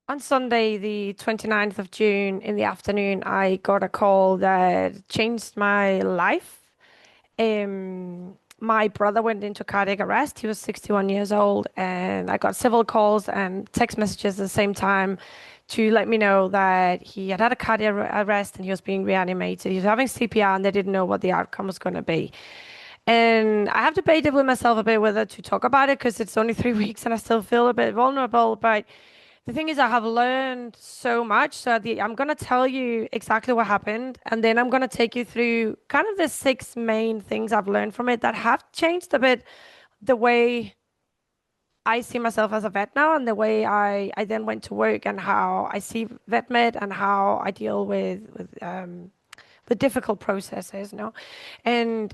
On Sunday, the 29th of June in the afternoon, I got a call that changed my life. My brother went into cardiac arrest. He was 61 years old, and I got several calls and text messages at the same time to let me know that he had had a cardiac arrest and he was being reanimated. He was having CPR, and they didn't know what the outcome was going to be. And I have debated with myself a bit whether to talk about it because it's only 3 weeks and I still feel a bit vulnerable. But the thing is, I have learned so much. I'm going to tell you exactly what happened, and then I'm going to take you through kind of the six main things I've learned from it that have changed a bit the way I see myself as a vet now, and the way I then went to work, and how I see vet med, and how I deal with difficult processes, And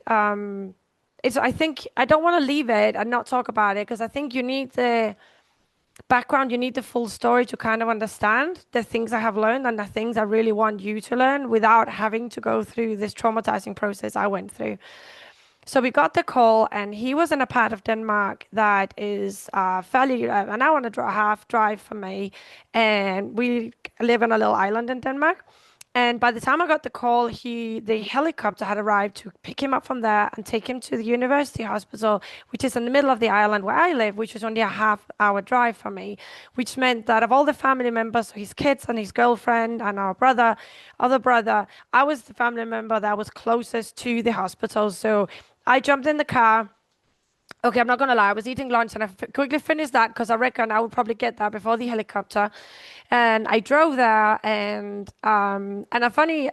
it's I think I don't want to leave it and not talk about it because I think you need the background, you need the full story to kind of understand the things I have learned and the things I really want you to learn without having to go through this traumatizing process I went through. So we got the call, and he was in a part of Denmark that is fairly an hour and a half drive from me, and we live on a little island in Denmark. And by the time I got the call, the helicopter had arrived to pick him up from there and take him to the university hospital, which is in the middle of the island where I live, which was only a half-hour drive from me, which meant that of all the family members, his kids and his girlfriend and our other brother, I was the family member that was closest to the hospital. So I jumped in the car. Okay, I'm not gonna lie. I was eating lunch and quickly finished that because I reckon I would probably get there before the helicopter. And I drove there, and a funny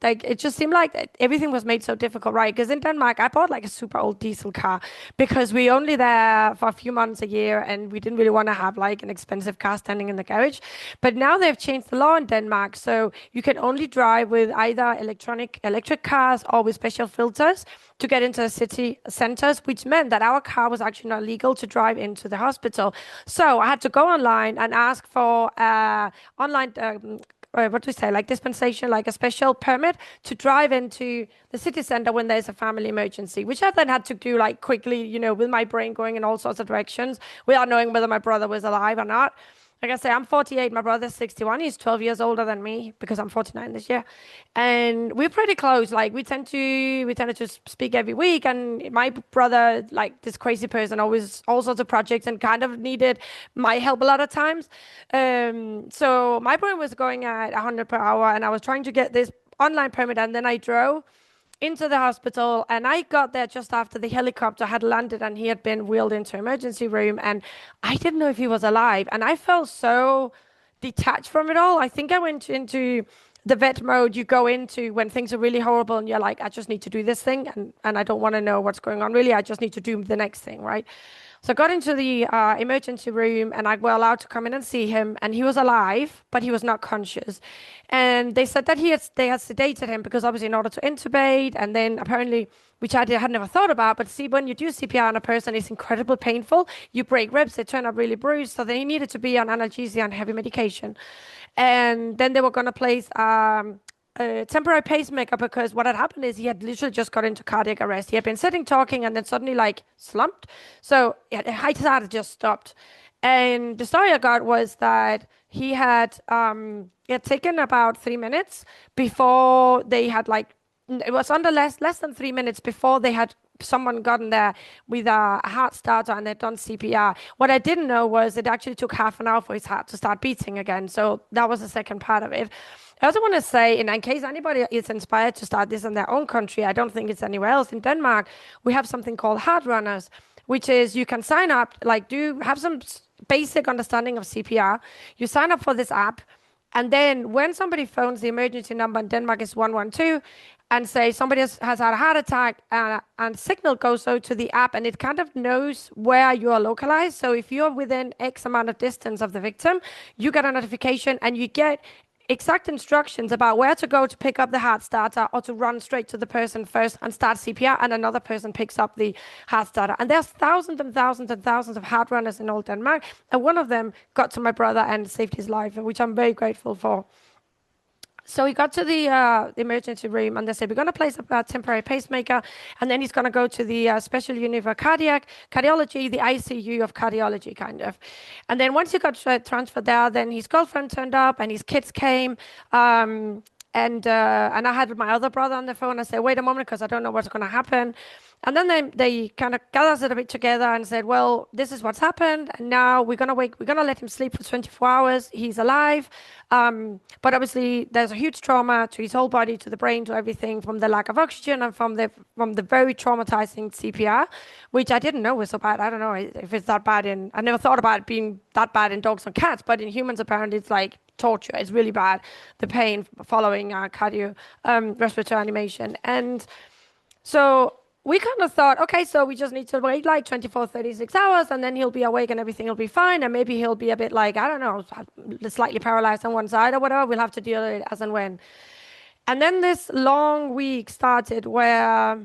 like it just seemed like everything was made so difficult, right? Because in Denmark, I bought like a super old diesel car because we only there for a few months a year, and we didn't really want to have like an expensive car standing in the garage. But now they've changed the law in Denmark, so you can only drive with either electric cars or with special filters to get into the city centers, which meant that our car was actually not legal to drive into the hospital. So I had to go online and ask for online, what do we say, like dispensation, like a special permit to drive into the city center when there's a family emergency, which I then had to do like quickly, with my brain going in all sorts of directions without knowing whether my brother was alive or not. Like I say, I'm 48, my brother's 61. He's 12 years older than me because I'm 49 this year. And we're pretty close. Like we tend to just speak every week. And my brother, like this crazy person, always all sorts of projects and kind of needed my help a lot of times. So my brain was going at 100 per hour, and I was trying to get this online permit, and then I drove into the hospital, and I got there just after the helicopter had landed and he had been wheeled into emergency room, and I didn't know if he was alive, and I felt so detached from it all. I think I went into the vet mode you go into when things are really horrible, and you're like, I just need to do this thing, and I don't want to know what's going on really. I just need to do the next thing, right? So I got into the emergency room, and I were allowed to come in and see him, and he was alive, but he was not conscious. And they said that they had sedated him because obviously in order to intubate, and then apparently, which had never thought about, but see, when you do CPR on a person, it's incredibly painful. You break ribs, they turn up really bruised, so they needed to be on analgesia and heavy medication. And then they were going to place a temporary pacemaker because what had happened is he had literally just got into cardiac arrest. He had been sitting talking and then suddenly like slumped. So his heart had just stopped. And the story I got was that it had taken about 3 minutes before they had like it was under less than 3 minutes before they had someone gotten there with a heart starter and they'd done CPR. What I didn't know was it actually took half an hour for his heart to start beating again. So that was the second part of it. I also want to say, in case anybody is inspired to start this in their own country, I don't think it's anywhere else. In Denmark, we have something called Heart Runners, which is you can sign up, like do have some basic understanding of CPR. You sign up for this app, and then when somebody phones, the emergency number in Denmark is 112, and say somebody has had a heart attack, and signal goes out to the app, and it kind of knows where you are localized. So if you're within X amount of distance of the victim, you get a notification and you get exact instructions about where to go to pick up the heart starter or to run straight to the person first and start CPR, and another person picks up the heart starter. And there's thousands and thousands and thousands of heart runners in old Denmark, and one of them got to my brother and saved his life, which I'm very grateful for. So he got to the emergency room, and they said, we're going to place a temporary pacemaker, and then he's going to go to the special unit for cardiology, the ICU of cardiology, kind of. And then once he got transferred there, then his girlfriend turned up, and his kids came. And I had my other brother on the phone. I said, wait a moment, because I don't know what's going to happen. And then they kind of gathered a bit together and said, well, this is what's happened. And now we're going to we're going to let him sleep for 24 hours. He's alive. But obviously there's a huge trauma to his whole body, to the brain, to everything, from the lack of oxygen and from the very traumatizing CPR, which I didn't know was so bad. I don't know if it's that bad I never thought about it being that bad in dogs and cats, but in humans, apparently it's like torture. It's really bad, the pain following cardio respiratory animation. And so we kind of thought, okay, so we just need to wait like 24, 36 hours, and then he'll be awake and everything will be fine. And maybe he'll be a bit like, I don't know, slightly paralyzed on one side or whatever. We'll have to deal with it as and when. And then this long week started where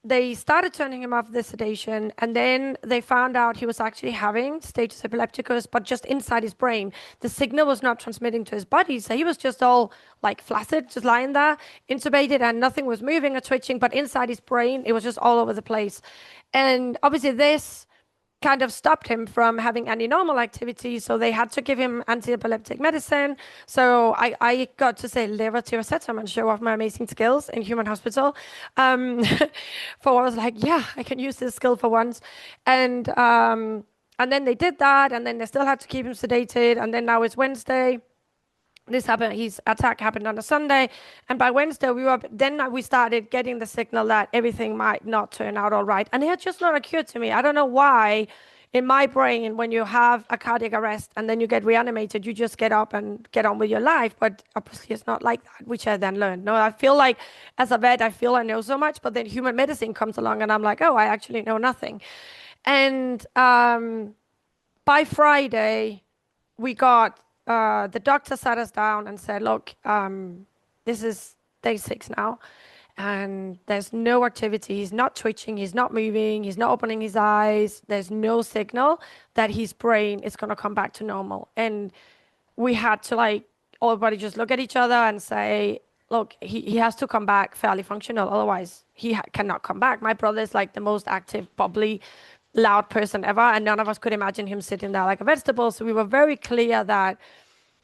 they started turning him off the sedation, and then they found out he was actually having status epilepticus, but just inside his brain. The signal was not transmitting to his body, so he was just all like flaccid, just lying there, intubated, and nothing was moving or twitching, but inside his brain, it was just all over the place. And obviously this kind of stopped him from having any normal activity, so they had to give him anti-epileptic medicine. So I got to say levetiracetam and show off my amazing skills in human hospital. For I was like, yeah, I can use this skill for once. And then they did that, and then they still had to keep him sedated. And then now it's Wednesday. This happened. His attack happened on a Sunday, and by Wednesday we started getting the signal that everything might not turn out all right. And it had just not occurred to me. I don't know why. In my brain, when you have a cardiac arrest and then you get reanimated, you just get up and get on with your life. But obviously, it's not like that, which I then learned. No, I feel like as a vet, I feel I know so much, but then human medicine comes along, and I'm like, oh, I actually know nothing. And by Friday, we got. The doctor sat us down and said, look, this is day 6 now, and there's no activity. He's not twitching, he's not moving, he's not opening his eyes. There's no signal that his brain is going to come back to normal. And we had to everybody just look at each other and say, look, he has to come back fairly functional. Otherwise, he cannot come back. My brother is like the most active, bubbly, loud person ever, and none of us could imagine him sitting there like a vegetable. So we were very clear that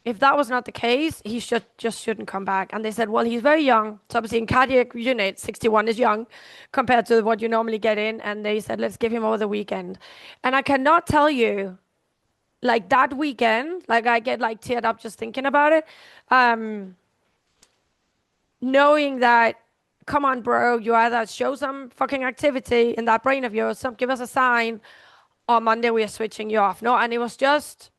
if that was not the case, he shouldn't come back. And they said, well, he's very young. So obviously in cardiac unit, 61 is young compared to what you normally get in. And they said, let's give him over the weekend. And I cannot tell you, like that weekend, like I get like teared up just thinking about it. Knowing that, come on, bro, you either show some fucking activity in that brain of yours, give us a sign, or Monday we are switching you off. No, and it was just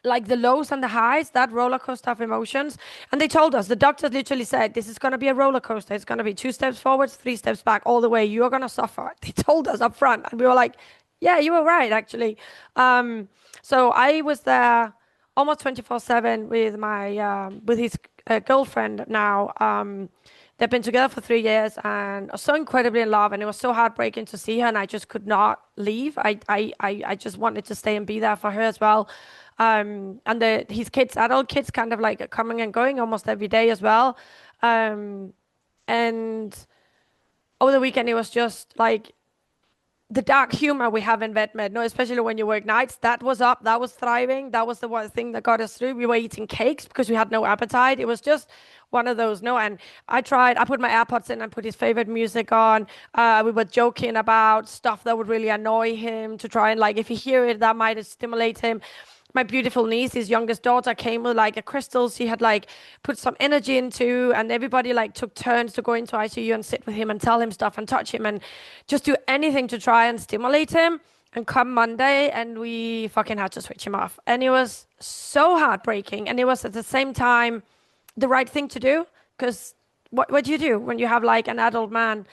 like the lows and the highs, that roller coaster of emotions. And they told us, the doctors literally said, this is going to be a roller coaster. It's going to be 2 steps forwards, 3 steps back, all the way. You're going to suffer. They told us up front. And we were like, yeah, you were right, actually. So I was there almost 24/7 with with his girlfriend now. They've been together for 3 years and are so incredibly in love, and it was so heartbreaking to see her, and I just could not leave. I just wanted to stay and be there for her as well. And his kids, adult kids, kind of like coming and going almost every day as well. And over the weekend, it was just like the dark humor we have in vet med, no, especially when you work nights, that was up, that was thriving. That was the one thing that got us through. We were eating cakes because we had no appetite. It was just one of those, no. And I put my AirPods in and put his favorite music on. We were joking about stuff that would really annoy him to try and like, if he hear it, that might stimulate him. My beautiful niece, his youngest daughter, came with like a crystal she had like put some energy into, and everybody like took turns to go into ICU and sit with him and tell him stuff and touch him and just do anything to try and stimulate him. And come Monday, and we fucking had to switch him off. And it was so heartbreaking. And it was at the same time the right thing to do, because what do you do when you have like an adult man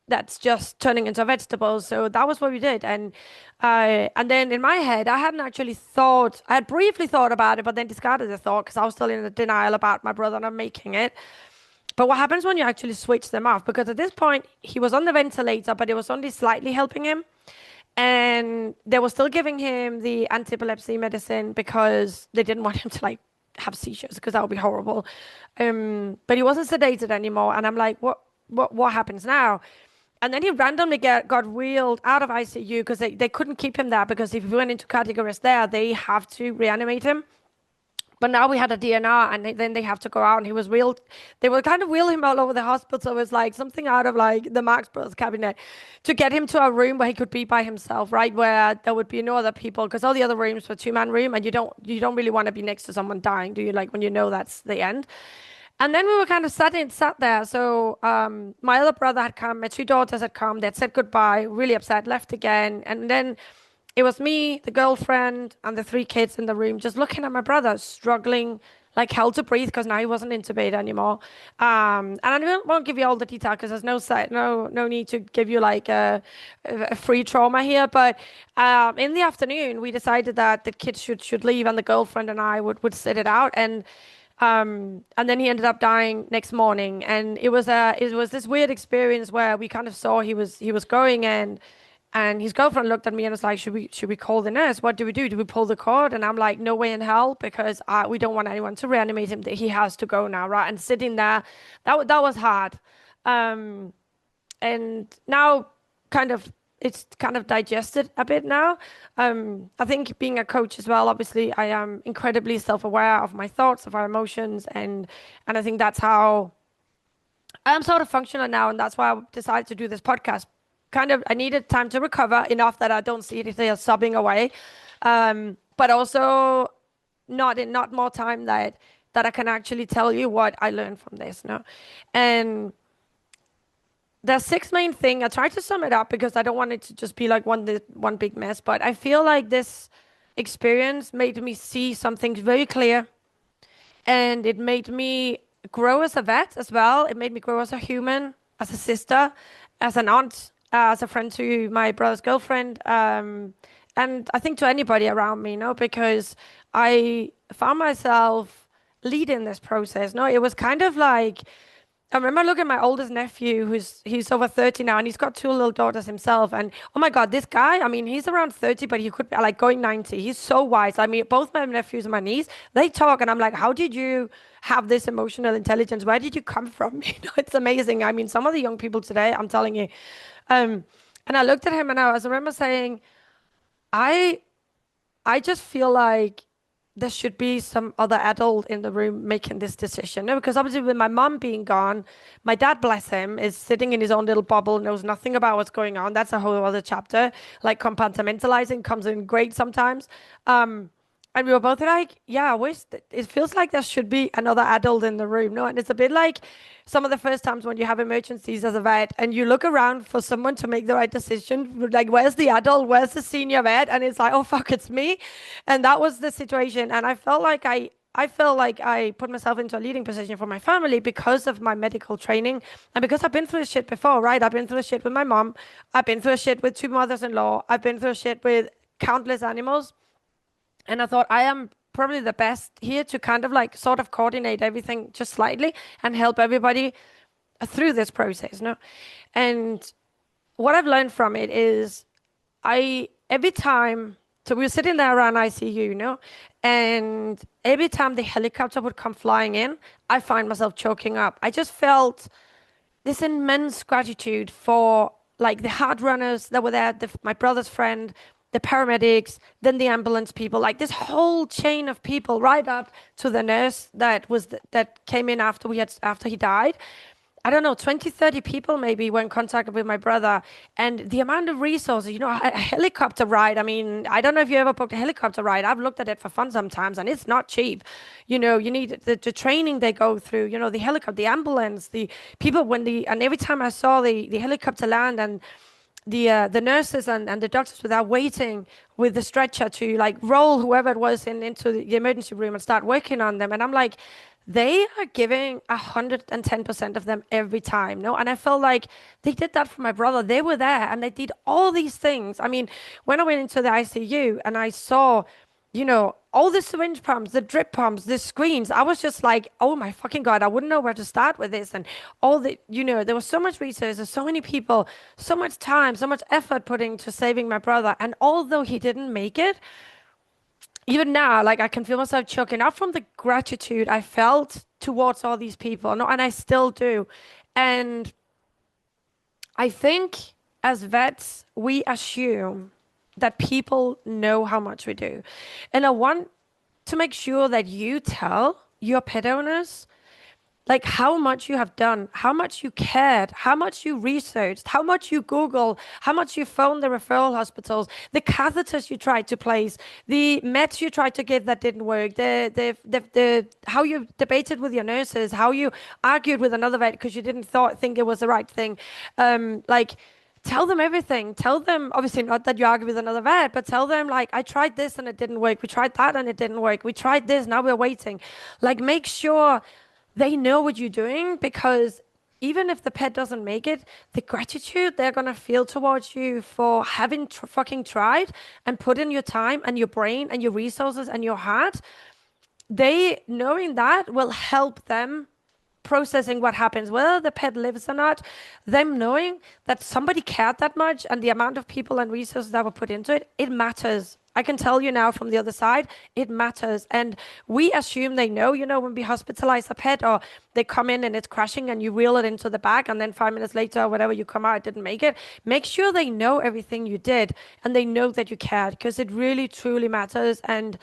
that's just turning into vegetables? So that was what we did. And then in my head, I hadn't actually thought, I had briefly thought about it, but then discarded the thought because I was still in the denial about my brother not making it. But what happens when you actually switch them off? Because at this point, he was on the ventilator, but it was only slightly helping him. And they were still giving him the anti-epilepsy medicine because they didn't want him to like have seizures because that would be horrible. But he wasn't sedated anymore, and I'm like, what happens now? And then he randomly got wheeled out of ICU because they couldn't keep him there, because if he went into cardiac arrest there, they have to reanimate him. But now we had a DNR, and then they have to go out, and he was wheeled. They were kind of wheeling him all over the hospital. It was like something out of like the Marx Brothers cabinet, to get him to a room where he could be by himself, right? Where there would be no other people, because all the other rooms were two-man room, and you don't really want to be next to someone dying, do you? Like when you know that's the end. And then we were kind of sat there. So my other brother had come, my two daughters had come, they had said goodbye, really upset, left again. And then it was me, the girlfriend, and the three kids in the room, just looking at my brother, struggling like hell to breathe, because now he wasn't intubated anymore. And I won't give you all the detail, because there's no need to give you like a free trauma here. But in the afternoon, we decided that the kids should leave, and the girlfriend and I would sit it out. And then he ended up dying next morning, and it was this weird experience where we kind of saw he was going, and his girlfriend looked at me and was like, should we call the nurse? What do we do? Do we pull the cord? And I'm like, no way in hell, because we don't want anyone to reanimate him. That he has to go now, right? And sitting there, that was hard. And now it's kind of digested a bit now. I think being a coach as well, obviously, I am incredibly self-aware of my thoughts, of our emotions, and I think that's how I'm sort of functional now, and that's why I decided to do this podcast. I needed time to recover enough that I don't see it there sobbing away, but also not more time that I can actually tell you what I learned from this, no, and there's six main things. I tried to sum it up because I don't want it to just be like one big mess, but I feel like this experience made me see something very clear, and it made me grow as a vet as well. It made me grow as a human, as a sister, as an aunt, as a friend to my brother's girlfriend, and I think to anybody around me, no, because I found myself leading this process. No, it was kind of like, I remember looking at my oldest nephew, he's over 30 now, and he's got two little daughters himself. And oh my God, this guy, I mean, he's around 30, but he could be like going 90. He's so wise. I mean, both my nephews and my niece, they talk, and I'm like, how did you have this emotional intelligence? Where did you come from? It's amazing. I mean, some of the young people today, I'm telling you. And I looked at him, and I remember saying, I I just feel like there should be some other adult in the room making this decision. No, because obviously with my mom being gone, my dad, bless him, is sitting in his own little bubble, knows nothing about what's going on. That's a whole other chapter. Like compartmentalizing comes in great sometimes. And we were both like, yeah, I wish it feels like there should be another adult in the room. No, and it's a bit like some of the first times when you have emergencies as a vet and you look around for someone to make the right decision. Like, where's the adult? Where's the senior vet? And it's like, oh, fuck, it's me. And that was the situation. And I felt like I felt like I put myself into a leading position for my family because of my medical training and because I've been through shit before, right? I've been through shit with my mom. I've been through shit with two mothers-in-law. I've been through shit with countless animals. And I thought I am probably the best here to kind of like sort of coordinate everything just slightly and help everybody through this process, no? And what I've learned from it is every time, so we were sitting there around ICU, you know, and every time the helicopter would come flying in, I find myself choking up. I just felt this immense gratitude for like the hard runners that were there, my brother's friend, the paramedics, then the ambulance people, like this whole chain of people, right up to the nurse that came in after he died. I don't know, 20, 30 people maybe were in contact with my brother. And the amount of resources, you know, a helicopter ride. I mean, I don't know if you ever booked a helicopter ride. I've looked at it for fun sometimes, and it's not cheap. You know, you need the training they go through, you know, the helicopter, the ambulance, the people and every time I saw the helicopter land and the nurses and the doctors were there waiting with the stretcher to like roll whoever it was into the emergency room and start working on them. And I'm like, they are giving 110% of them every time. No, and I felt like they did that for my brother. They were there and they did all these things. I mean, when I went into the ICU and I saw, you know, all the syringe pumps, the drip pumps, the screens, I was just like, oh my fucking God, I wouldn't know where to start with this. And all the, you know, there was so much research, there's so many people, so much time, so much effort put into saving my brother. And although he didn't make it, even now, like I can feel myself choking up from the gratitude I felt towards all these people. No, and I still do. And I think as vets, we assume that people know how much we do. And I want to make sure that you tell your pet owners like how much you have done, how much you cared, how much you researched, how much you Google, how much you phoned the referral hospitals, the catheters you tried to place, the meds you tried to give that didn't work, the how you debated with your nurses, how you argued with another vet because you didn't think it was the right thing. Like tell them everything. Tell them, obviously, not that you argue with another vet, but tell them, like, I tried this and it didn't work. We tried that and it didn't work. We tried this, now we're waiting. Like, make sure they know what you're doing because even if the pet doesn't make it, the gratitude they're going to feel towards you for having fucking tried and put in your time and your brain and your resources and your heart, they knowing that will help them processing what happens, whether the pet lives or not, them knowing that somebody cared that much and the amount of people and resources that were put into it, it matters. I can tell you now from the other side, it matters. And we assume they know, when we hospitalize a pet or they come in and it's crashing and you wheel it into the back and then 5 minutes later or whatever you come out, it didn't make it. Make sure they know everything you did and they know that you cared because it really, truly matters. And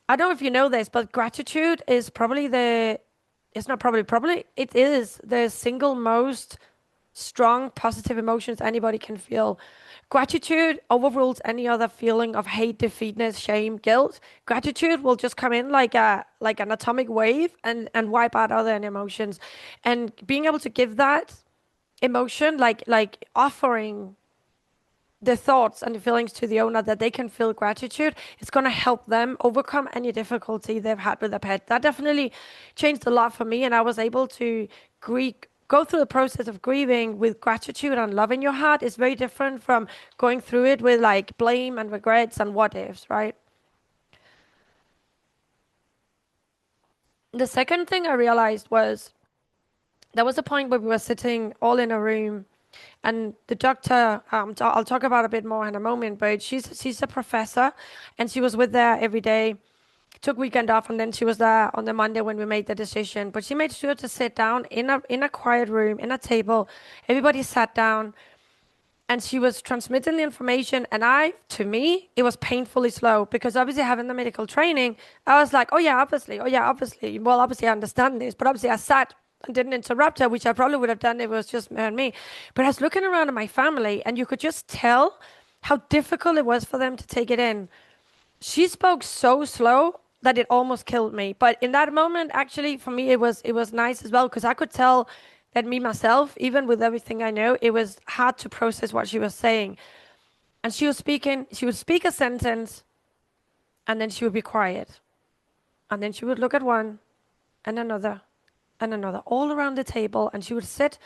I don't know if you know this, but gratitude is probably it's not probably, it is the single most strong positive emotions anybody can feel. Gratitude overrules any other feeling of hate, defeatness, shame, guilt. Gratitude will just come in like an atomic wave and wipe out other emotions. And being able to give that emotion, like offering the thoughts and the feelings to the owner that they can feel gratitude, it's going to help them overcome any difficulty they've had with their pet. That definitely changed a lot for me, and I was able to go through the process of grieving with gratitude and love in your heart. Is very different from going through it with like blame and regrets and what ifs, right? The second thing I realized was there was a point where we were sitting all in a room and the doctor, I'll talk about a bit more in a moment, but she's a professor, and she was with there every day. Took weekend off, and then she was there on the Monday when we made the decision. But she made sure to sit down in a quiet room, in a table. Everybody sat down, and she was transmitting the information. And to me, it was painfully slow because obviously having the medical training, I was like, oh yeah, obviously, oh yeah, obviously. Well, obviously I understand this, but obviously I sat and didn't interrupt her, which I probably would have done if it was just her and me. But I was looking around at my family, and you could just tell how difficult it was for them to take it in. She spoke so slow that it almost killed me. But in that moment, actually, for me, it was nice as well because I could tell that me myself, even with everything I know, it was hard to process what she was saying. And she was speaking. She would speak a sentence, and then she would be quiet, and then she would look at one, and another, and another, all around the table, and she would sit.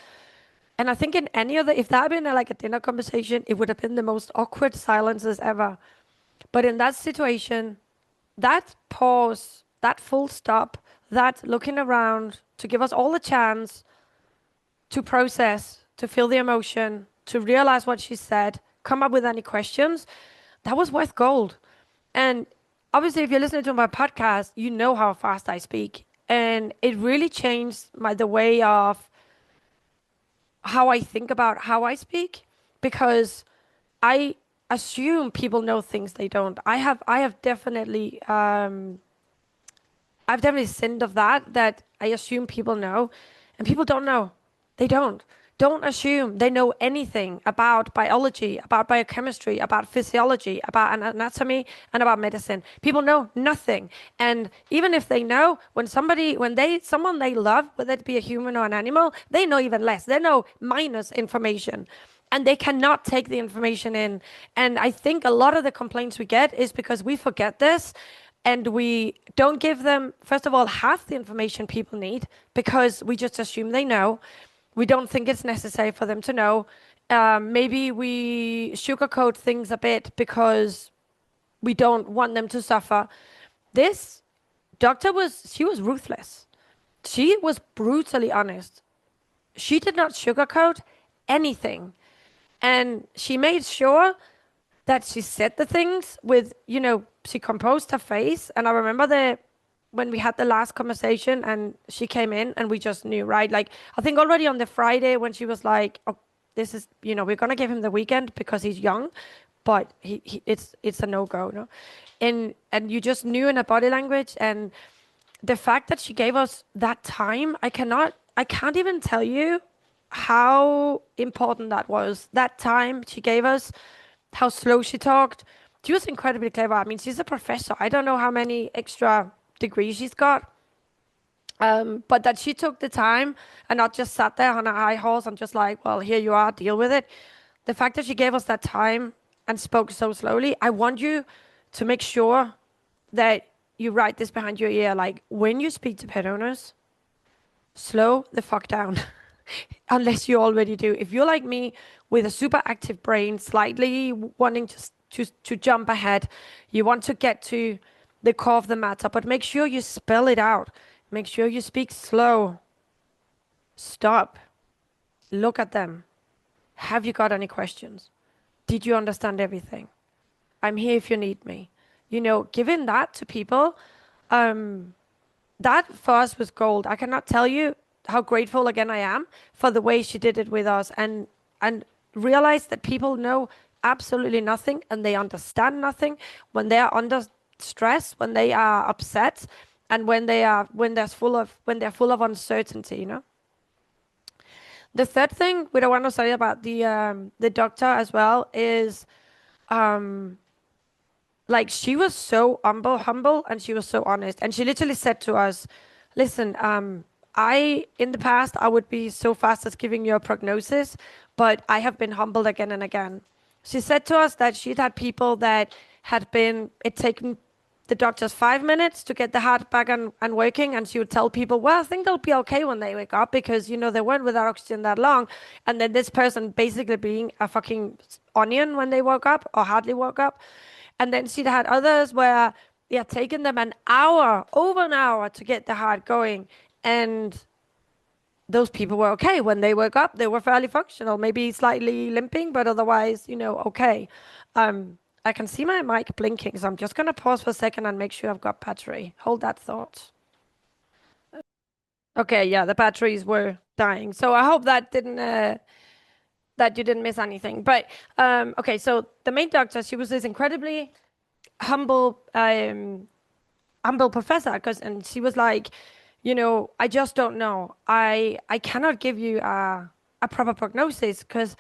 And I think in any other, if that had been like a dinner conversation, it would have been the most awkward silences ever. But in that situation, that pause, that full stop, that looking around to give us all a chance to process, to feel the emotion, to realize what she said, come up with any questions, that was worth gold. And obviously, if you're listening to my podcast, you know how fast I speak. And it really changed the way of how I think about how I speak because I assume people know things they don't. I have definitely sinned of that I assume people know and people don't know. They don't. Don't assume they know anything about biology, about biochemistry, about physiology, about anatomy, and about medicine. People know nothing. And even if they know, someone they love, whether it be a human or an animal, they know even less. They know minus information and they cannot take the information in. And I think a lot of the complaints we get is because we forget this and we don't give them, first of all, half the information people need because we just assume they know. We don't think it's necessary for them to know. Maybe we sugarcoat things a bit because we don't want them to suffer. This she was ruthless. She was brutally honest. She did not sugarcoat anything. And she made sure that she said the things with, she composed her face. And I remember when we had the last conversation and she came in and we just knew, right? Like, I think already on the Friday when she was like, oh, this is, we're going to give him the weekend because he's young, but it's a no-go, no? And you just knew in her body language, and the fact that she gave us that time, I can't even tell you how important that was. That time she gave us, how slow she talked. She was incredibly clever. I mean, she's a professor. I don't know how many extra degrees she's got. But that she took the time and not just sat there on a high horse and just like, well, here you are, deal with it. The fact that she gave us that time and spoke so slowly, I want you to make sure that you write this behind your ear. Like, when you speak to pet owners, slow the fuck down. Unless you already do. If you're like me with a super active brain, slightly wanting to jump ahead, you want to get to the core of the matter, but make sure you spell it out. Make sure you speak slow. Stop. Look at them. Have you got any questions? Did you understand everything? I'm here if you need me. Giving that to people, that for us was gold. I cannot tell you how grateful again I am for the way she did it with us, and realize that people know absolutely nothing and they understand nothing when they are under stress, when they are upset, and when they're full of uncertainty. The third thing we don't want to say about the doctor as well is, like, she was so humble, and she was so honest, and she literally said to us, "Listen, in the past, I would be so fast at giving you a prognosis, but I have been humbled again and again." She said to us that she'd had people that it taken the doctors 5 minutes to get the heart back and working, and she would tell people, well, I think they'll be okay when they wake up because, they weren't without oxygen that long. And then this person basically being a fucking onion when they woke up or hardly woke up. And then she'd had others where it had taken them over an hour to get the heart going. And those people were okay. When they woke up, they were fairly functional, maybe slightly limping, but otherwise, okay. I can see my mic blinking, so I'm just going to pause for a second and make sure I've got battery. Hold that thought. Okay, yeah, the batteries were dying. So I hope that that you didn't miss anything. But okay, so the main doctor, she was this incredibly humble professor, and she was like, I just don't know. I cannot give you a proper prognosis because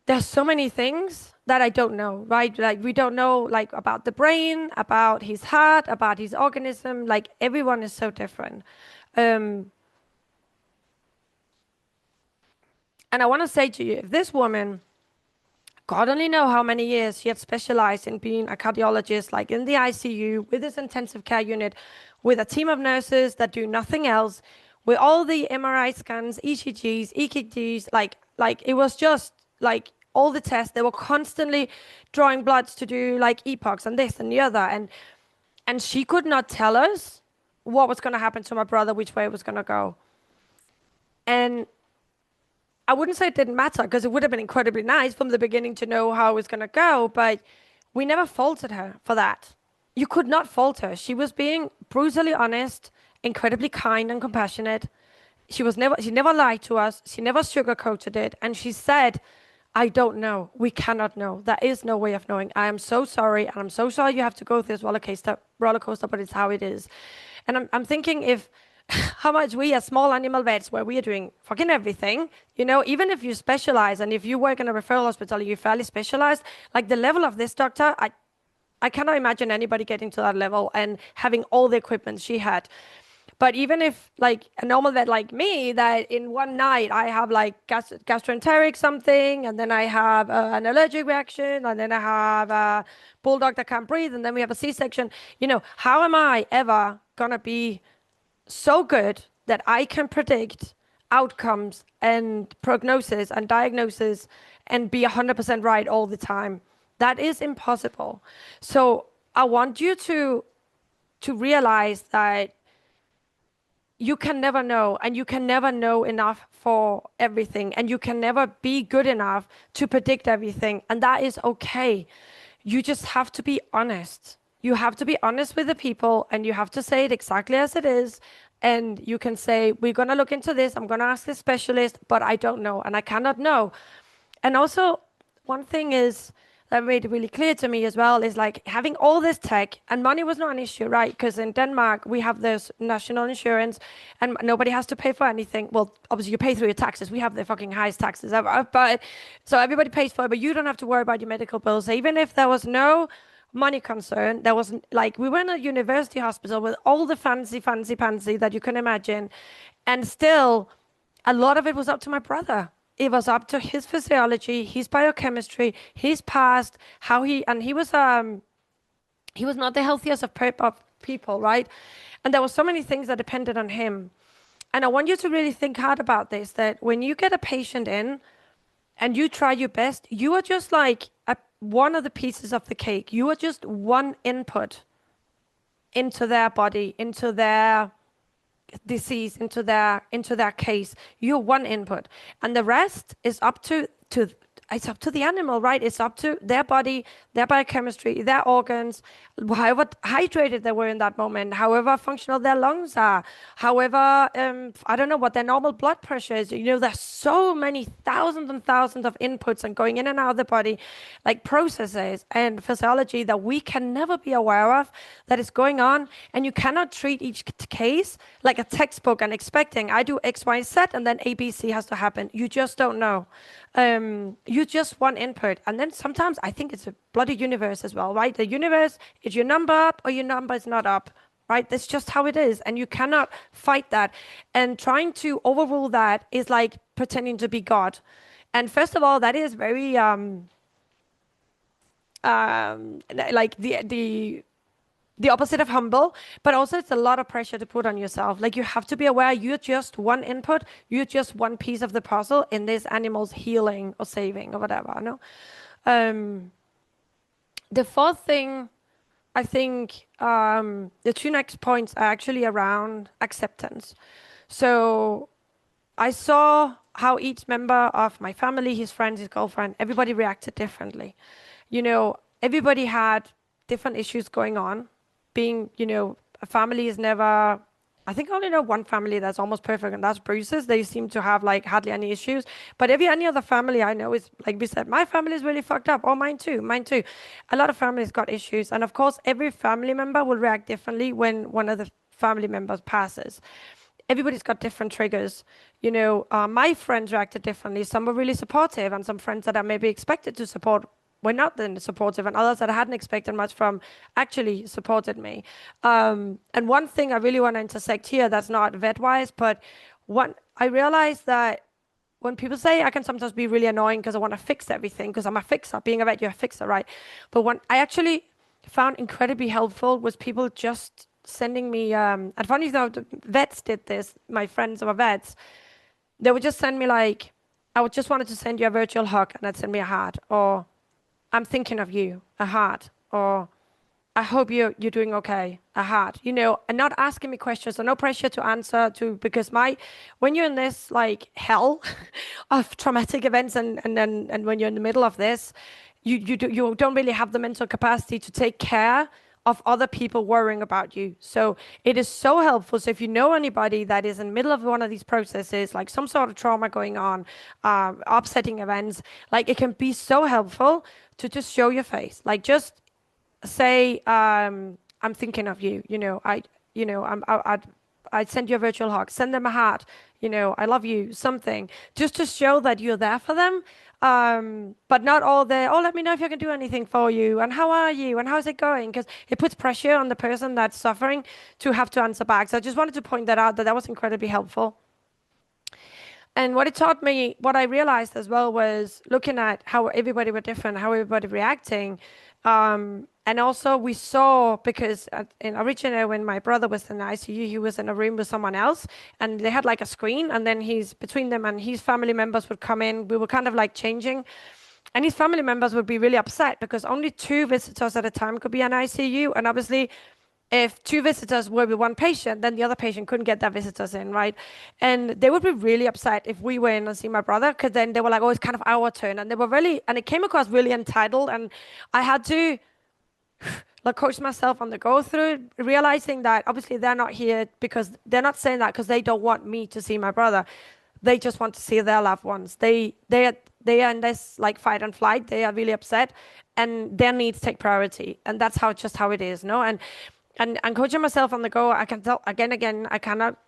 there's so many things that I don't know, right? Like, we don't know, like, about the brain, about his heart, about his organism. Like, everyone is so different. And I want to say to you, if this woman, God only know how many years she had specialized in being a cardiologist, like in the ICU, with this intensive care unit, with a team of nurses that do nothing else, with all the MRI scans, ECGs, EKGs, like it was just like all the tests. They were constantly drawing bloods to do like epochs and this and the other, and she could not tell us what was going to happen to my brother, which way it was going to go. And I wouldn't say it didn't matter, because it would have been incredibly nice from the beginning to know how it was going to go, but we never faulted her for that. You could not fault her. She was being brutally honest, incredibly kind and compassionate. She never lied to us. She never sugarcoated it. And she said, I don't know. We cannot know. There is no way of knowing. I am so sorry. And I'm so sorry you have to go through this roller coaster, but it's how it is. And I'm thinking how much we as small animal vets, where we are doing fucking everything, even if you specialize and if you work in a referral hospital, you're fairly specialized, like the level of this doctor, I cannot imagine anybody getting to that level and having all the equipment she had. But even if, like, a normal vet like me, that in one night I have like gastroenteric something, and then I have an allergic reaction, and then I have a bulldog that can't breathe, and then we have a C-section, how am I ever gonna be so good that I can predict outcomes and prognosis and diagnosis and be 100% right all the time? That is impossible. So I want you to realize that you can never know, and you can never know enough for everything, and you can never be good enough to predict everything, and that is okay. You just have to be honest. You have to be honest with the people, and you have to say it exactly as it is. And you can say, we're going to look into this. I'm going to ask the specialist, but I don't know, and I cannot know. And also, one thing is that made it really clear to me as well is like having all this tech, and money was not an issue, right? Because in Denmark, we have this national insurance and nobody has to pay for anything. Well, obviously, you pay through your taxes. We have the fucking highest taxes ever. But so everybody pays for it, but you don't have to worry about your medical bills. So even if there was no money concern, there was like, we were in a university hospital with all the fancy that you can imagine. And still, a lot of it was up to my brother. It was up to his physiology, his biochemistry, his past, how he was not the healthiest of people, right? And there were so many things that depended on him. And I want you to really think hard about this, that when you get a patient in and you try your best, you are just like one of the pieces of the cake. You are just one input into their body, into their disease, into their case. You're one input, and the rest is up to it's up to the animal, right? It's up to their body, their biochemistry, their organs, however hydrated they were in that moment, however functional their lungs are, however, I don't know what their normal blood pressure is. You know, there's so many thousands and thousands of inputs and going in and out of the body, like processes and physiology that we can never be aware of that is going on. And you cannot treat each case like a textbook and expecting I do X, Y, Z, and then A, B, C has to happen. You just don't know. You just one input, and then sometimes I think it's a bloody universe as well, right? The universe is your number up or your number is not up, right? That's just how it is, and you cannot fight that. And trying to overrule that is like pretending to be God. And first of all, that is very like the opposite of humble, but also it's a lot of pressure to put on yourself. Like, you have to be aware you're just one input, you're just one piece of the puzzle in this animal's healing or saving or whatever, no? The fourth thing, I think, the two next points are actually around acceptance. So I saw how each member of my family, his friends, his girlfriend, everybody reacted differently. You know, everybody had different issues going on. Being, you know, a family is never, I think I only know one family that's almost perfect, and that's Bruce's. They seem to have like hardly any issues. But any other family I know is, like we said, my family is really fucked up. Oh, mine too, mine too. A lot of families got issues. And of course, every family member will react differently when one of the family members passes. Everybody's got different triggers. You know, my friends reacted differently. Some were really supportive, and some friends that I maybe expected to support were not then supportive, and others that I hadn't expected much from actually supported me. And one thing I really want to intersect here that's not vet-wise, but I realized that when people say I can sometimes be really annoying because I want to fix everything, because I'm a fixer. Being a vet, you're a fixer, right? But what I actually found incredibly helpful was people just sending me, and funny enough, vets did this, my friends who are vets, they would just send me like, I would just wanted to send you a virtual hug, and they'd send me a heart, or I'm thinking of you, a heart, or I hope you're doing okay, a heart, you know, and not asking me questions, so no pressure to answer to, because when you're in this like hell of traumatic events, and when you're in the middle of this, you don't really have the mental capacity to take care of other people worrying about you. So it is so helpful. So if you know anybody that is in the middle of one of these processes, like some sort of trauma going on, upsetting events, like it can be so helpful to just show your face. Like, just say, I'm thinking of you. You know, I'd send you a virtual hug. Send them a heart. You know, I love you. Something just to show that you're there for them. But not all let me know if I can do anything for you, and how are you, and how's it going? Because it puts pressure on the person that's suffering to have to answer back. So I just wanted to point that out, that was incredibly helpful. And what it taught me, what I realized as well, was looking at how everybody were different, how everybody reacting. And also we saw, because originally when my brother was in the ICU, he was in a room with someone else, and they had like a screen, and then between them and his family members would come in. We were kind of like changing, and his family members would be really upset because only 2 visitors at a time could be in ICU. And obviously if two visitors were with one patient, then the other patient couldn't get their visitors in, right? And they would be really upset if we went and see my brother, because then they were like, oh, it's kind of our turn. And they were really, and it came across really entitled. And I had to like coach myself on the go through it, realizing that obviously they're not here because they're not saying that because they don't want me to see my brother. They just want to see their loved ones. They are in this like fight and flight. They are really upset, and their needs take priority, and that's how it is, no? And coaching myself on the go, I can tell again, I cannot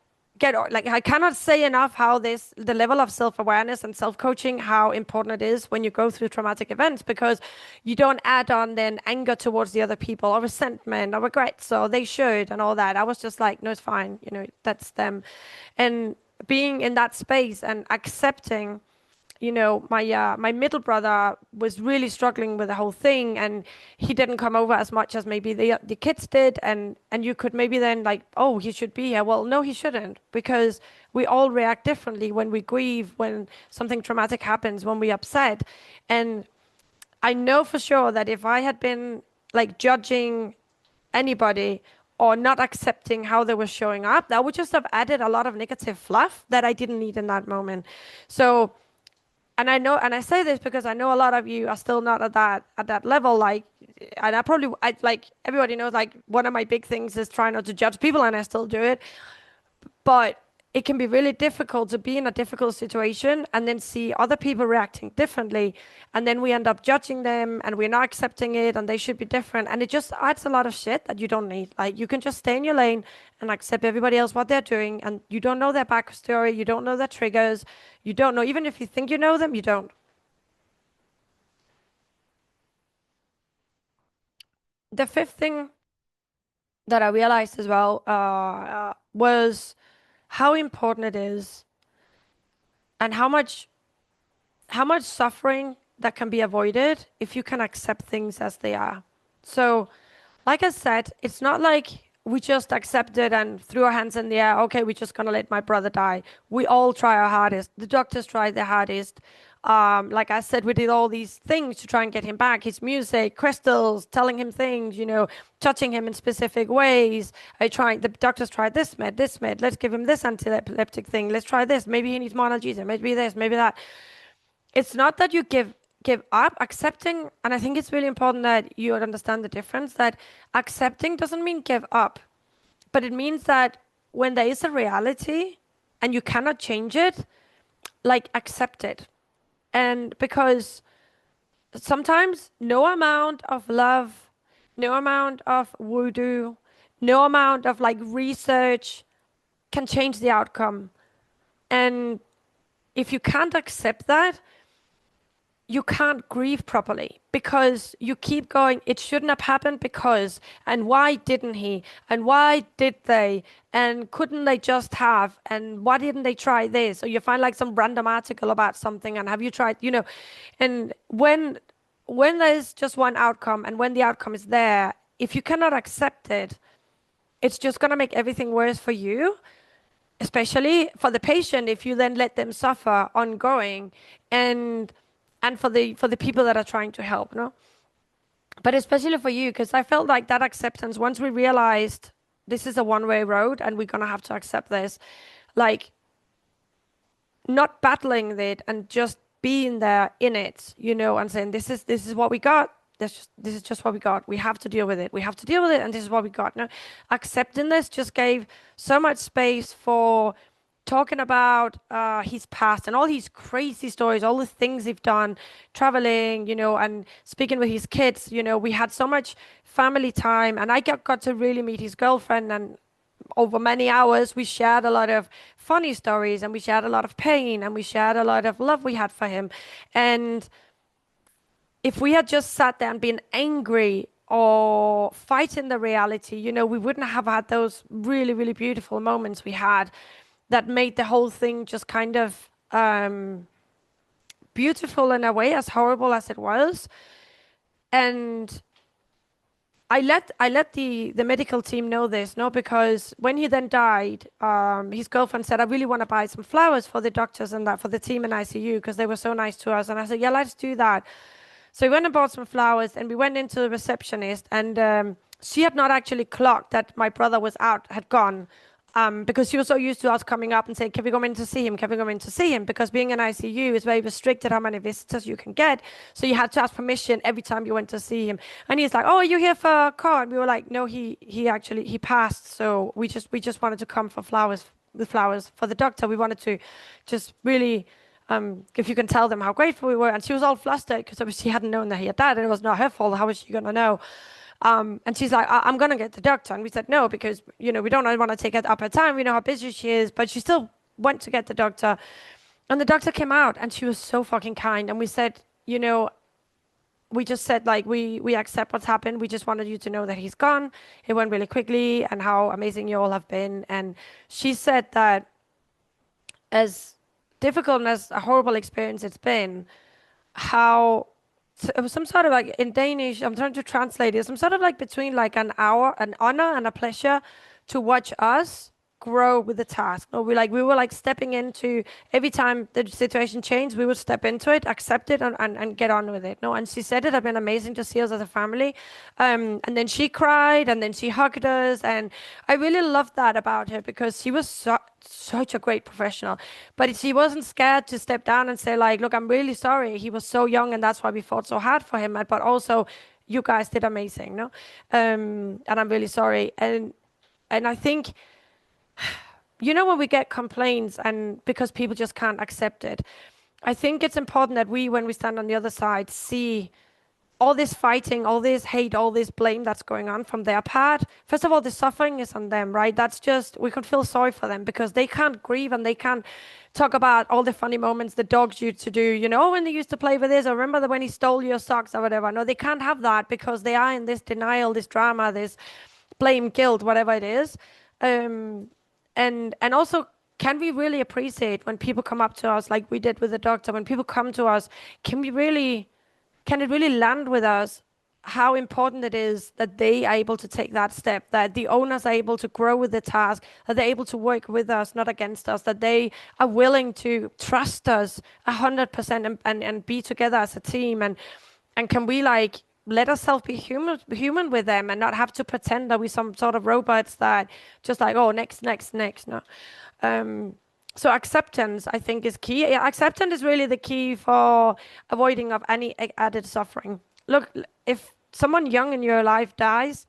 I cannot say enough how the level of self-awareness and self-coaching, how important it is when you go through traumatic events, because you don't add on then anger towards the other people or resentment or regret. So they should and all that. I was just like, no, it's fine. That's them. And being in that space and accepting, my middle brother was really struggling with the whole thing, and he didn't come over as much as maybe the kids did, and you could maybe then like, oh, he should be here. Well, no, he shouldn't, because we all react differently when we grieve, when something traumatic happens, when we're upset. And I know for sure that if I had been like judging anybody or not accepting how they were showing up, that would just have added a lot of negative fluff that I didn't need in that moment. So, and I know, and I say this because I know a lot of you are still not at that level. Like, and I like everybody knows, like one of my big things is trying not to judge people, and I still do it. But it can be really difficult to be in a difficult situation and then see other people reacting differently, and then we end up judging them and we're not accepting it, and they should be different, and it just adds a lot of shit that you don't need. Like, you can just stay in your lane and accept everybody else what they're doing, and you don't know their backstory, you don't know their triggers, you don't know, even if you think you know them, you don't. The fifth thing that I realized as well was how important it is, and how much suffering that can be avoided if you can accept things as they are. So, like I said, it's not like we just accepted and threw our hands in the air. Okay, we're just gonna let my brother die. We all try our hardest. The doctors tried their hardest. Like I said, we did all these things to try and get him back. His music, crystals, telling him things, touching him in specific ways. The doctors tried this med. Let's give him this anti-epileptic thing. Let's try this. Maybe he needs more analgesia. Maybe this, maybe that. It's not that you give up. Accepting, and I think it's really important that you understand the difference, that accepting doesn't mean give up, but it means that when there is a reality and you cannot change it, like, accept it. And because sometimes no amount of love, no amount of voodoo, no amount of like research can change the outcome. And if you can't accept that, you can't grieve properly, because you keep going, it shouldn't have happened because, and why didn't he? And why did they? And couldn't they just have? And why didn't they try this? Or you find like some random article about something, and have you tried, and when there's just one outcome, and when the outcome is there, if you cannot accept it, it's just going to make everything worse for you, especially for the patient if you then let them suffer ongoing, and for the people that are trying to help, no? But especially for you, because I felt like that acceptance, once we realized this is a one-way road and we're gonna have to accept this, like, not battling it and just being there in it, and saying this is what we got. This is just what we got. We have to deal with it. We have to deal with it, and this is what we got. No, accepting this just gave so much space for talking about his past and all his crazy stories, all the things he've done, traveling, and speaking with his kids. We had so much family time, and I got to really meet his girlfriend, and over many hours we shared a lot of funny stories, and we shared a lot of pain, and we shared a lot of love we had for him. And if we had just sat there and been angry or fighting the reality, we wouldn't have had those really, really beautiful moments we had that made the whole thing just kind of beautiful in a way, as horrible as it was. And I let the medical team know this, no, because when he then died, his girlfriend said, I really want to buy some flowers for the doctors and that for the team in ICU, because they were so nice to us. And I said, yeah, let's do that. So we went and bought some flowers, and we went into the receptionist, and she had not actually clocked that my brother was out, had gone, because she was so used to us coming up and saying, "Can we come in to see him? Can we come in to see him?" Because being in ICU is very restricted how many visitors you can get. So you had to ask permission every time you went to see him. And he's like, "Oh, are you here for a car?" And we were like, "No, he actually he passed. So we just wanted to come for flowers with flowers for the doctor. We wanted to just really." If you can tell them how grateful we were, and she was all flustered because obviously she hadn't known that he had died, and it was not her fault. How was she gonna know? And she's like, I'm going to get the doctor. And we said, no, because, we don't want to take it up her time. We know how busy she is, but she still went to get the doctor. And the doctor came out and she was so fucking kind. And we said, we just said, like, we accept what's happened. We just wanted you to know that he's gone. It went really quickly and how amazing you all have been. And she said that as difficult and as a horrible experience it's been, how it was some sort of like in Danish, I'm trying to translate it, some sort of like between like an honor and a pleasure to watch us grow with the task. No, we were like stepping into every time the situation changed, we would step into it, accept it, and get on with it. No, and she said it had been amazing to see us as a family. And then she cried, and then she hugged us, and I really loved that about her because she was such a great professional. But she wasn't scared to step down and say like, "Look, I'm really sorry. He was so young, and that's why we fought so hard for him. But also, you guys did amazing, no? And I'm really sorry." And I think when we get complaints and because people just can't accept it, I think it's important that we, when we stand on the other side, see all this fighting, all this hate, all this blame that's going on from their part. First of all, the suffering is on them, right? That's just, we can feel sorry for them because they can't grieve and they can't talk about all the funny moments the dogs used to do, when they used to play with this, or remember when he stole your socks or whatever. No, they can't have that because they are in this denial, this drama, this blame, guilt, whatever it is. And also, can we really appreciate when people come up to us like we did with the doctor? When people come to us, can it really land with us how important it is that they are able to take that step, that the owners are able to grow with the task, that they're able to work with us, not against us, that they are willing to trust us 100% and be together as a team, and can we like let ourselves be human with them and not have to pretend that we're some sort of robots that just like, oh, next, no. So acceptance, I think, is key. Yeah, acceptance is really the key for avoiding of any added suffering. Look, if someone young in your life dies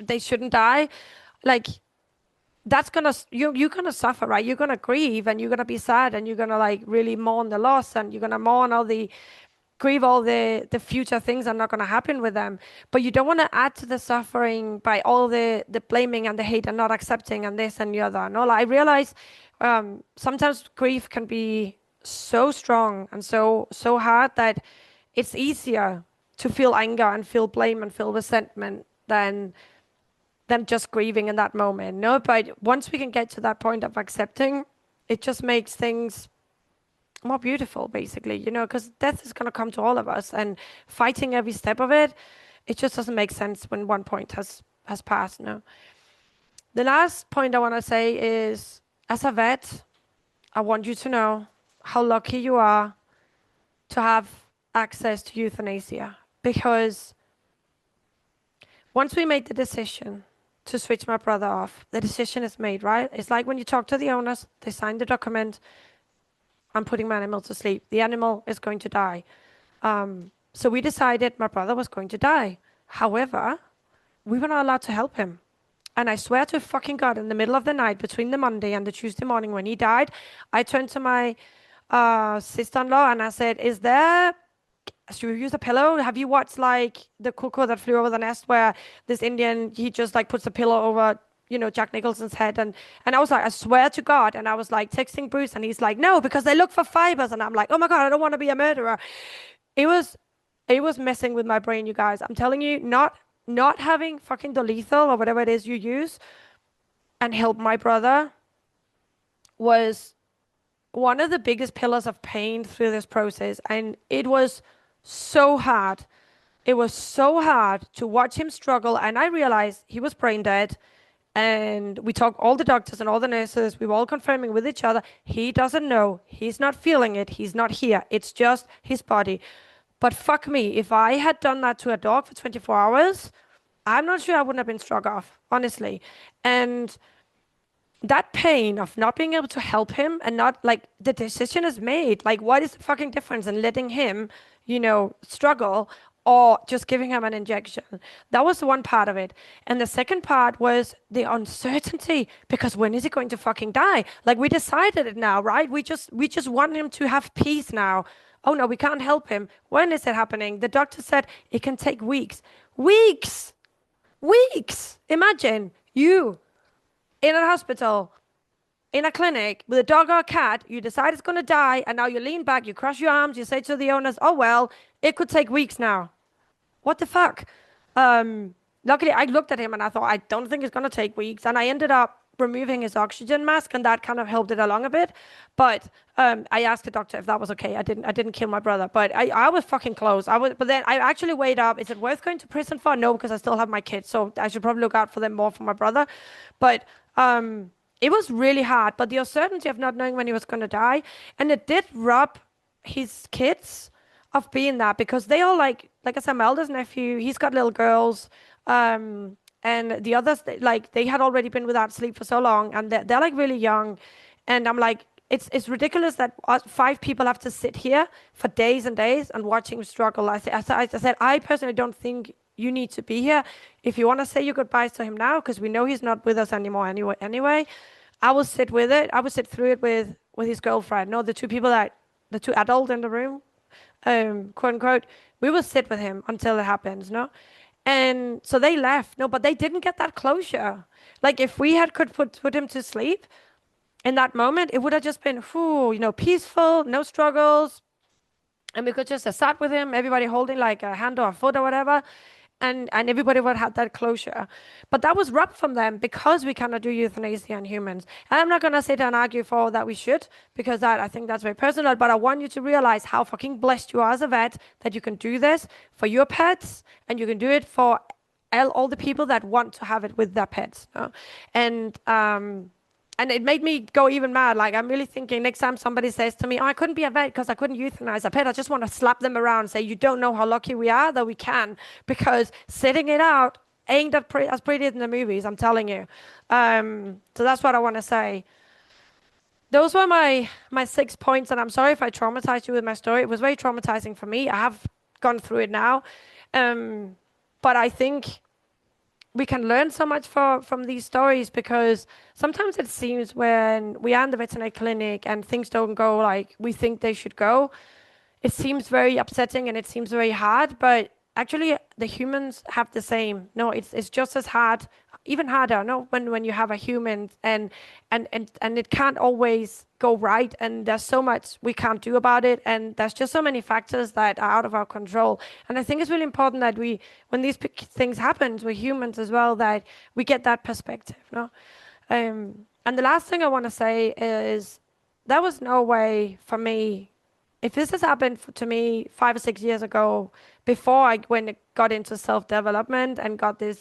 they shouldn't die, like you're gonna suffer, right? You're gonna grieve and you're gonna be sad and you're gonna like really mourn the loss and you're gonna mourn grieve all the future things that are not going to happen with them. But you don't want to add to the suffering by all the blaming and the hate and not accepting and this and the other. No, like, I realize sometimes grief can be so strong and so hard that it's easier to feel anger and feel blame and feel resentment than just grieving in that moment. No, but once we can get to that point of accepting, it just makes things more beautiful, basically, because death is going to come to all of us, and fighting every step of it just doesn't make sense when one point has passed. No. The last point I want to say is, as a vet, I want you to know how lucky you are to have access to euthanasia, because once we made the decision to switch my brother off, the decision is made, right? It's like when you talk to the owners, they sign the document. I'm putting my animal to sleep. The animal is going to die. So we decided my brother was going to die. However, we were not allowed to help him. And I swear to fucking God, in the middle of the night, between the Monday and the Tuesday morning when he died, I turned to my sister-in-law and I said, should we use a pillow? Have you watched like the cuckoo that flew over the nest, where this Indian, he just like puts a pillow over Jack Nicholson's head, and I was like, I swear to God, and I was like texting Bruce, and he's like, no, because they look for fibers, and I'm like, oh my God, I don't want to be a murderer. It was messing with my brain, you guys. I'm telling you, not having fucking the lethal or whatever it is you use and help my brother was one of the biggest pillars of pain through this process, and it was so hard. It was so hard to watch him struggle, and I realized he was brain dead. And we talked, all the doctors and all the nurses, we were all confirming with each other, he doesn't know, he's not feeling it, he's not here, it's just his body. But fuck me, if I had done that to a dog for 24 hours, I'm not sure I wouldn't have been struck off, honestly. And that pain of not being able to help him and not like the decision is made. Like, what is the fucking difference in letting him, struggle or just giving him an injection? That was the one part of it. And the second part was the uncertainty because when is he going to fucking die? Like, we decided it now, right? We just want him to have peace now. Oh no, we can't help him. When is it happening? The doctor said it can take weeks. Weeks! Weeks! Imagine you in a hospital, in a clinic with a dog or a cat, you decide it's going to die, and now you lean back, you cross your arms, you say to the owners, oh, well, it could take weeks now. What the fuck? Luckily, I looked at him and I thought, I don't think it's going to take weeks. And I ended up removing his oxygen mask, and that kind of helped it along a bit. But I asked the doctor if that was okay. I didn't kill my brother, but I was fucking close. But then I actually weighed up. Is it worth going to prison for? No, because I still have my kids, so I should probably look out for them more for my brother. But it was really hard. But the uncertainty of not knowing when he was going to die, and it did rob his kids of being that because they all like I said, my eldest nephew, he's got little girls, and the others like they had already been without sleep for so long, and they're like really young, and I'm like, it's ridiculous that us five people have to sit here for days and days and watch him struggle. I said, I personally don't think you need to be here. If you want to say your goodbyes to him now, because we know he's not with us anymore anyway, I will sit with it. I will sit through it with his girlfriend. No, the two adults in the room, quote unquote, we will sit with him until it happens, no? And so they left, no, but they didn't get that closure. Like if we had could put him to sleep in that moment, it would have just been, whew, peaceful, no struggles, and we could just have sat with him, everybody holding like a hand or a foot or whatever, and everybody would have that closure. But that was robbed from them because we cannot do euthanasia on humans. And I'm not gonna sit and argue for that we should, because I think that's very personal. But I want you to realize how fucking blessed you are as a vet that you can do this for your pets, and you can do it for all the people that want to have it with their pets. And and it made me go even mad. Like, I'm really thinking next time somebody says to me, oh, I couldn't be a vet because I couldn't euthanize a pet, I just want to slap them around and say, you don't know how lucky we are that we can, because sitting it out ain't as pretty as in the movies, I'm telling you. So that's what I want to say. Those were my 6 points, and I'm sorry if I traumatized you with my story. It was very traumatizing for me. I have gone through it now. But I think we can learn so much from these stories, because sometimes it seems when we are in the veterinary clinic and things don't go like we think they should go, it seems very upsetting and it seems very hard, but actually the humans have the same. No, it's just as hard, even harder, no, when you have a human, and it can't always go right, and there's so much we can't do about it, and there's just so many factors that are out of our control. And I think it's really important that when these things happen with humans as well, that we get that perspective, no. And the last thing I want to say is there was no way for me, if this has happened to me 5 or 6 years ago, before when I got into self-development and got the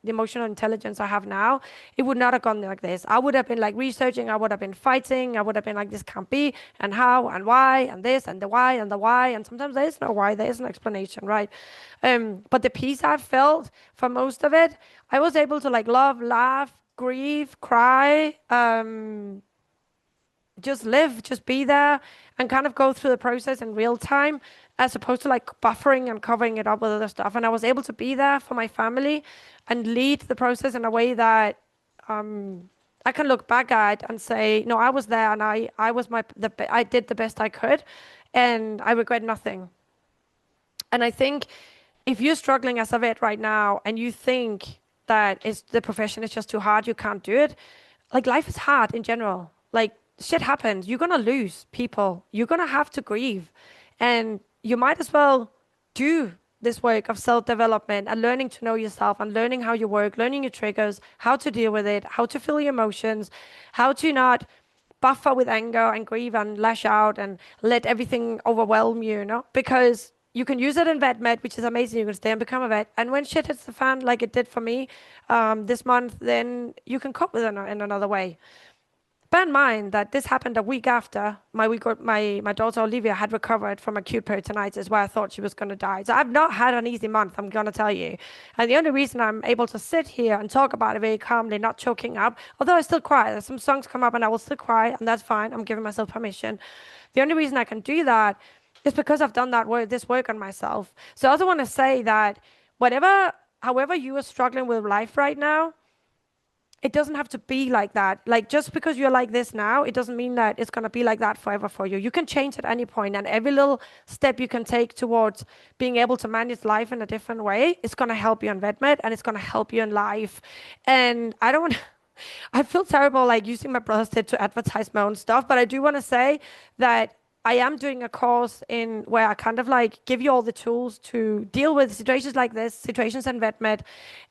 emotional intelligence I have now, it would not have gone like this. I would have been like researching, I would have been fighting, I would have been like, this can't be, and how, and why, and this, and the why, and the why, and sometimes there is no why, there is an explanation, right? But the peace I felt for most of it, I was able to like love, laugh, grieve, cry, just live, just be there, and kind of go through the process in real time, as opposed to like buffering and covering it up with other stuff. And I was able to be there for my family and lead the process in a way that I can look back at and say, no, I was there, and I was I did the best I could, and I regret nothing. And I think if you're struggling as a vet right now and you think that the profession is just too hard, you can't do it, like life is hard in general. Like shit happens. You're gonna lose people. You're gonna have to grieve, and you might as well do this work of self-development and learning to know yourself and learning how you work, learning your triggers, how to deal with it, how to feel your emotions, how to not buffer with anger and grieve and lash out and let everything overwhelm you, because you can use it in vet med, which is amazing. You can stay and become a vet, and when shit hits the fan like it did for me this month, then you can cope with it in another way. bear in mind that this happened a week after my daughter Olivia had recovered from acute peritonitis, where I thought she was going to die. So I've not had an easy month, I'm going to tell you. And the only reason I'm able to sit here and talk about it very calmly, not choking up, although I still cry, there's some songs come up and I will still cry, and that's fine. I'm giving myself permission. The only reason I can do that is because I've done this work on myself. So I also want to say that however you are struggling with life right now, it doesn't have to be like that. Like, just because you're like this now, it doesn't mean that it's going to be like that forever for you. You can change at any point, and every little step you can take towards being able to manage life in a different way is going to help you in VetMed, and it's going to help you in life. And I don't want I feel terrible like using my brother's tip to advertise my own stuff, but I do want to say that I am doing a course in where I kind of like give you all the tools to deal with situations like this, situations in VetMed.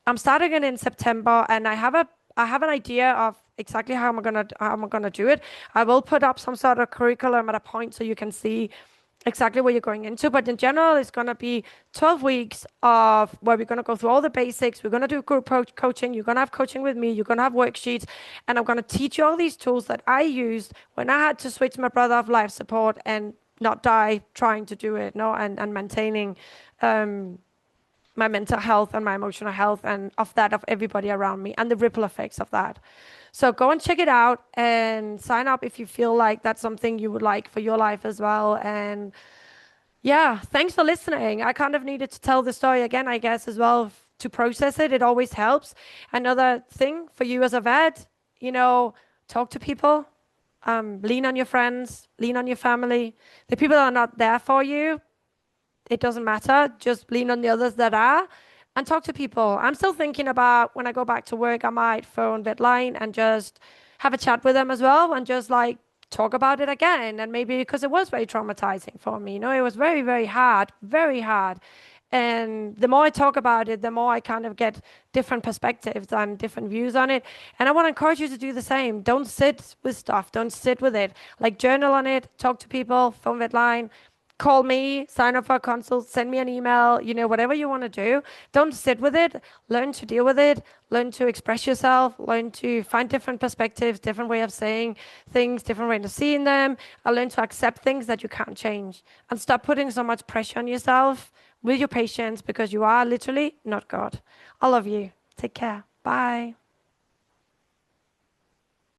I'm starting it in September, and I have an idea of exactly how I'm gonna do it. I will put up some sort of curriculum at a point so you can see exactly what you're going into. But in general, it's going to be 12 weeks of where we're going to go through all the basics. We're going to do group coaching. You're going to have coaching with me. You're going to have worksheets. And I'm going to teach you all these tools that I used when I had to switch my brother off life support and not die trying to do it, no, and maintaining my mental health and my emotional health and of everybody around me and the ripple effects of that. So go and check it out and sign up if you feel like that's something you would like for your life as well. And yeah, thanks for listening. I kind of needed to tell the story again, I guess, as well, to process it. It always helps. Another thing for you as a vet, talk to people, lean on your friends, lean on your family. The people that are not there for you, it doesn't matter. Just lean on the others that are. And talk to people. I'm still thinking about when I go back to work, I might phone Vetline and just have a chat with them as well, and just like talk about it again. And maybe because it was very traumatizing for me, it was very, very hard, very hard. And the more I talk about it, the more I kind of get different perspectives and different views on it. And I want to encourage you to do the same. Don't sit with stuff. Don't sit with it. Like, journal on it, talk to people, phone Vetline. Call me, sign up for a consult, send me an email, whatever you want to do. Don't sit with it. Learn to deal with it. Learn to express yourself. Learn to find different perspectives, different way of saying things, different way of seeing them. And learn to accept things that you can't change. And stop putting so much pressure on yourself with your patients, because you are literally not God. I love you. Take care. Bye.